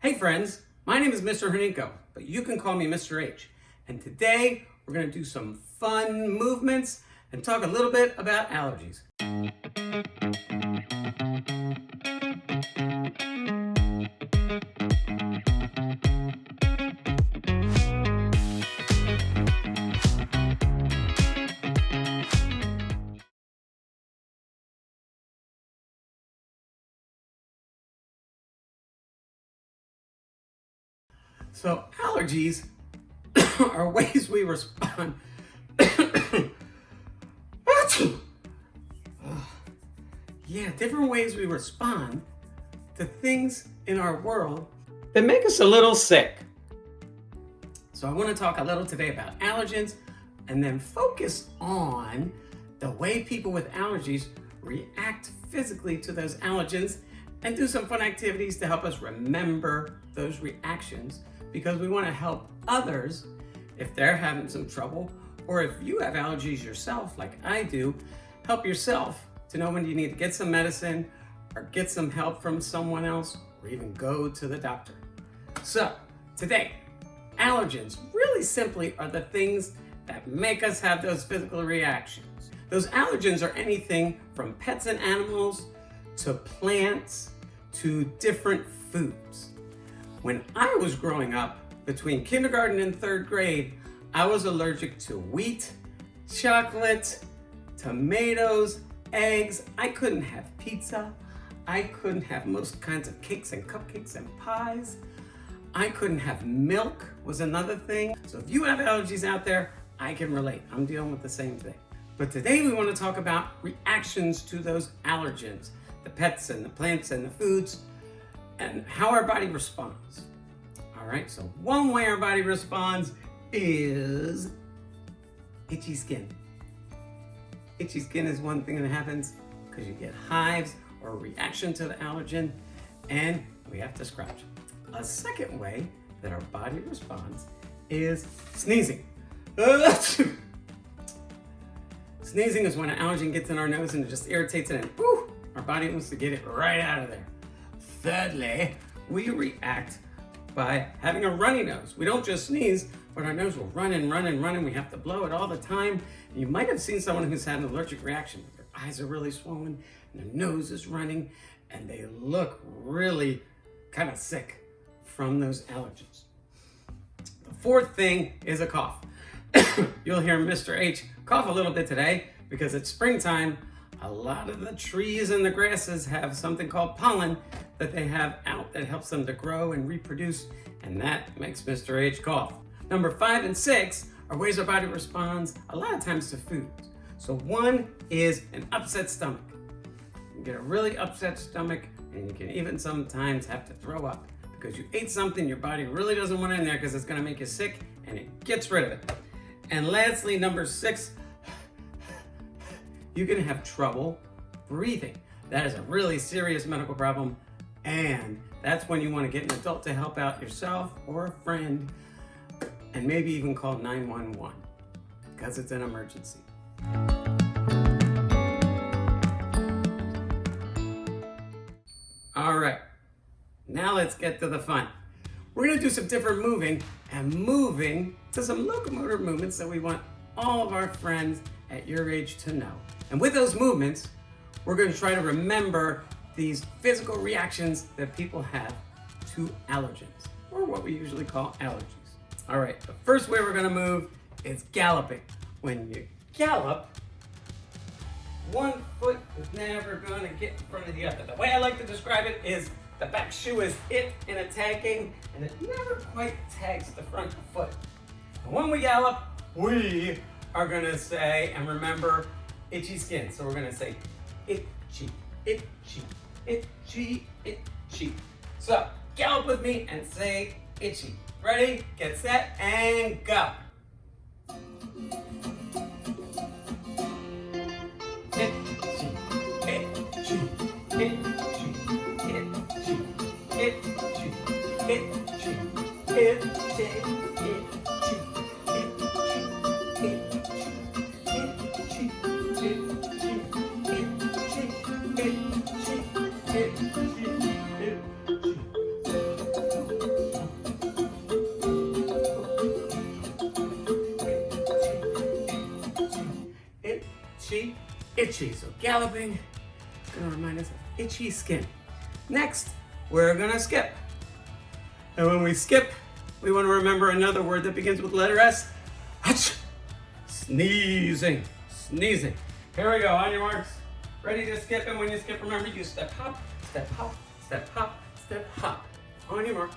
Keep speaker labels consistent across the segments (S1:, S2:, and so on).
S1: Hey friends, my name is Mr. Herniko, but you can call me Mr. H. And today we're going to do some fun movements and talk a little bit about allergies. So allergies are ways we respond. Different ways we respond to things in our world that make us a little sick. So I want to talk a little today about allergens and then focus on the way people with allergies react physically to those allergens and do some fun activities to help us remember those reactions, because we want to help others if they're having some trouble, or if you have allergies yourself like I do, help yourself to know when you need to get some medicine or get some help from someone else, or even go to the doctor. So today, allergens really simply are the things that make us have those physical reactions. Those allergens are anything from pets and animals to plants to different foods. When I was growing up, between kindergarten and third grade, I was allergic to wheat, chocolate, tomatoes, eggs. I couldn't have pizza. I couldn't have most kinds of cakes and cupcakes and pies. I couldn't have milk was another thing. So if you have allergies out there, I can relate. I'm dealing with the same thing. But today we want to talk about reactions to those allergens, the pets and the plants and the foods, and how our body responds. All right, so one way our body responds is itchy skin. Itchy skin is one thing that happens because you get hives or a reaction to the allergen, and we have to scratch. A second way that our body responds is sneezing. Sneezing is when an allergen gets in our nose and it just irritates it, and whew, our body wants to get it right out of there. Thirdly, we react by having a runny nose. We don't just sneeze, but our nose will run and run and run, and we have to blow it all the time. And you might have seen someone who's had an allergic reaction. Their eyes are really swollen, and their nose is running, and they look really kind of sick from those allergens. The fourth thing is a cough. You'll hear Mr. H cough a little bit today because it's springtime. A lot of the trees and the grasses have something called pollen that they have out that helps them to grow and reproduce, and that makes Mr. H cough. Number 5 and 6 are ways our body responds a lot of times to foods. So one is an upset stomach. You get a really upset stomach, and you can even sometimes have to throw up because you ate something your body really doesn't want in there because it's going to make you sick, and it gets rid of it. And lastly, number 6, you can have trouble breathing. That is a really serious medical problem, and that's when you want to get an adult to help out yourself or a friend, and maybe even call 911 because it's an emergency. All right, now let's get to the fun. We're going to do some different moving to some locomotor movements that we want all of our friends at your age to know. And with those movements, we're going to try to remember these physical reactions that people have to allergens, or what we usually call allergies. All right, the first way we're going to move is galloping. When you gallop, one foot is never going to get in front of the other. The way I like to describe it is the back shoe is it in a tag game, and it never quite tags the front foot. And when we gallop, we are going to say and remember itchy skin. So we're going to say itchy, itchy, itchy, itchy. So gallop with me and say itchy. Ready, get set, and go. Itchy, itchy, itchy, itchy, itchy, itchy, itchy, itchy, itchy. So galloping is gonna remind us of itchy skin. Next, we're gonna skip. And when we skip, we wanna remember another word that begins with letter S. Achoo. Sneezing, sneezing. Here we go, on your marks. Ready to skip, and when you skip, remember you step hop, step hop, step hop, step hop. On your marks,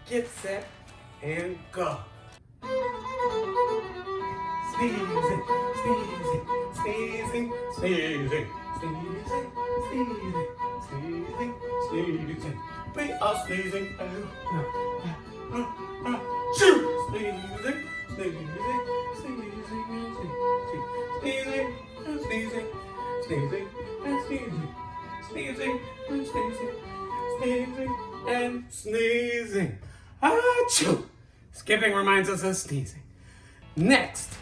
S1: get set, and go. Sneezing, sneezing, sneezing, sneezing, sneezing, sneezing, sneezing, sneezing. We are sneezing. Shoo! Sneezing, sneezing, sneezing, sneezing, and sneezing, sneezing, and sneezing, sneezing, and sneezing, sneezing, and sneezing. Achoo! Skipping reminds us of sneezing. Next,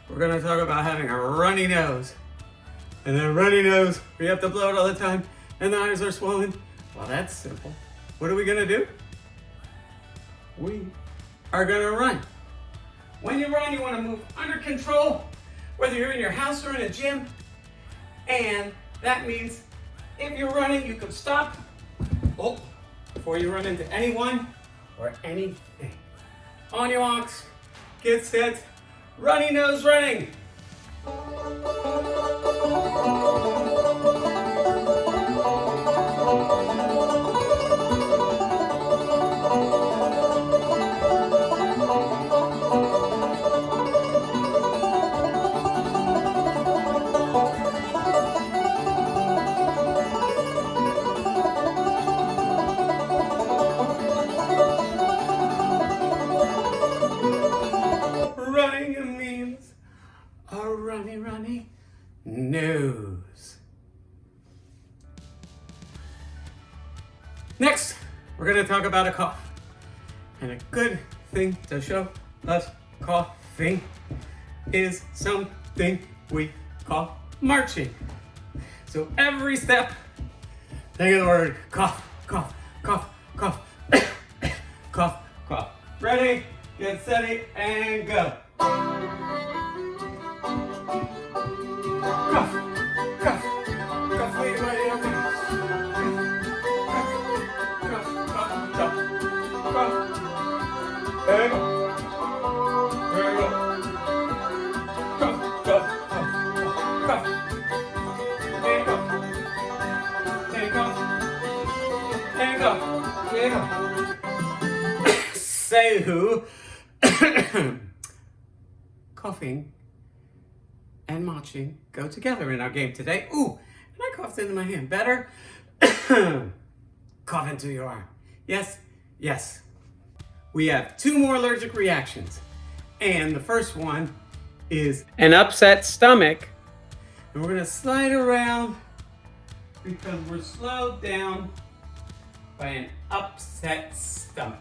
S1: we're gonna talk about having a runny nose. And that runny nose, we have to blow it all the time, and the eyes are swollen. Well, that's simple. What are we gonna do? We are gonna run. When you run, you wanna move under control, whether you're in your house or in a gym. And that means if you're running, you can stop before you run into anyone or anything. On your marks, get set, runny nose running. Running means a runny, runny nose. Next, we're going to talk about a cough. And a good thing to show us coughing is something we call marching. So every step, think of the word cough, cough, cough, cough, cough, cough. Ready, get steady, and go. Cough, cough, cough, wait, wait, okay. Cough, cough, cough, cough. There you go. There you go. Cough, cough, cough, cough. There you go. There you go. There you go. There you go. Say who? Coughing and marching go together in our game today. Ooh, and I coughed into my hand. Better? Cough into your arm. Yes, yes. We have two more allergic reactions. And the first one is an upset stomach. And we're gonna slide around because we're slowed down by an upset stomach.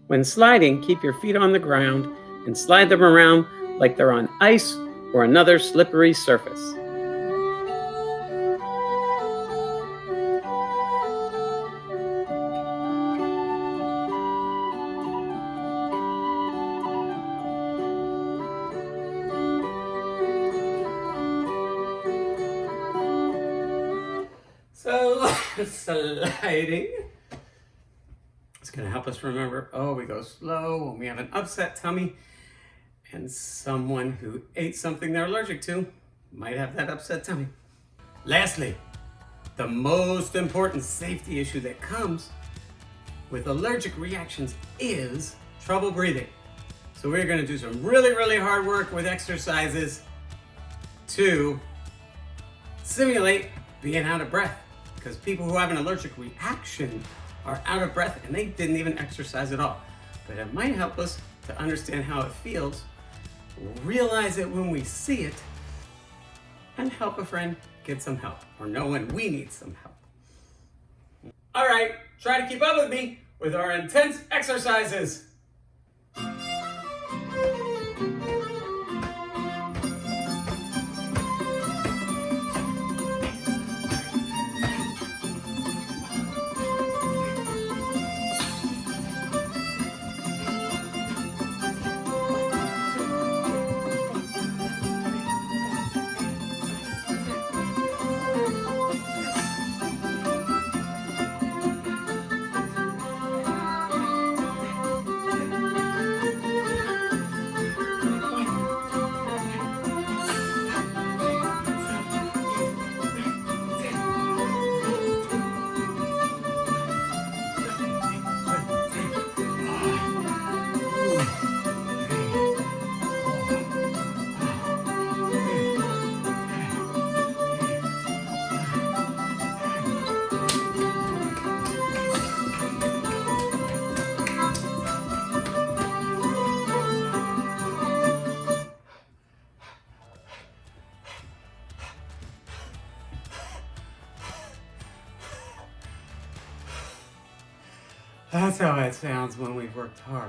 S1: When sliding, keep your feet on the ground and slide them around like they're on ice or another slippery surface. So, sliding. It's going to help us remember, we go slow when we have an upset tummy, and someone who ate something they're allergic to might have that upset tummy. Lastly, the most important safety issue that comes with allergic reactions is trouble breathing. So we're going to do some really, really hard work with exercises to simulate being out of breath, because people who have an allergic reaction are out of breath and they didn't even exercise at all. But it might help us to understand how it feels, realize it when we see it, and help a friend get some help, or know when we need some help. All right, try to keep up with me with our intense exercises. That's how it sounds when we've worked hard.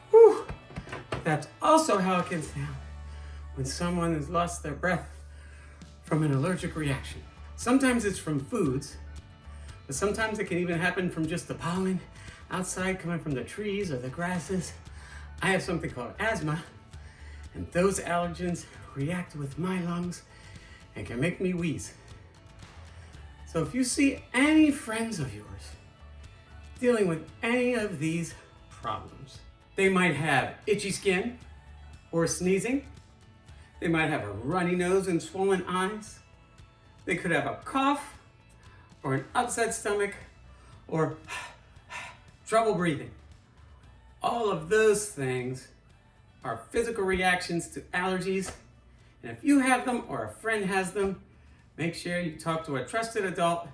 S1: Whew. That's also how it can sound when someone has lost their breath from an allergic reaction. Sometimes it's from foods, but sometimes it can even happen from just the pollen outside coming from the trees or the grasses. I have something called asthma, and those allergens react with my lungs and can make me wheeze. So if you see any friends of yours dealing with any of these problems, they might have itchy skin or sneezing. They might have a runny nose and swollen eyes. They could have a cough or an upset stomach or trouble breathing. All of those things are physical reactions to allergies. And if you have them or a friend has them, make sure you talk to a trusted adult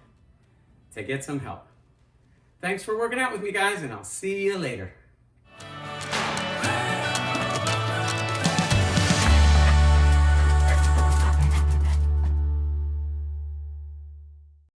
S1: to get some help. Thanks for working out with me, guys, and I'll see you later.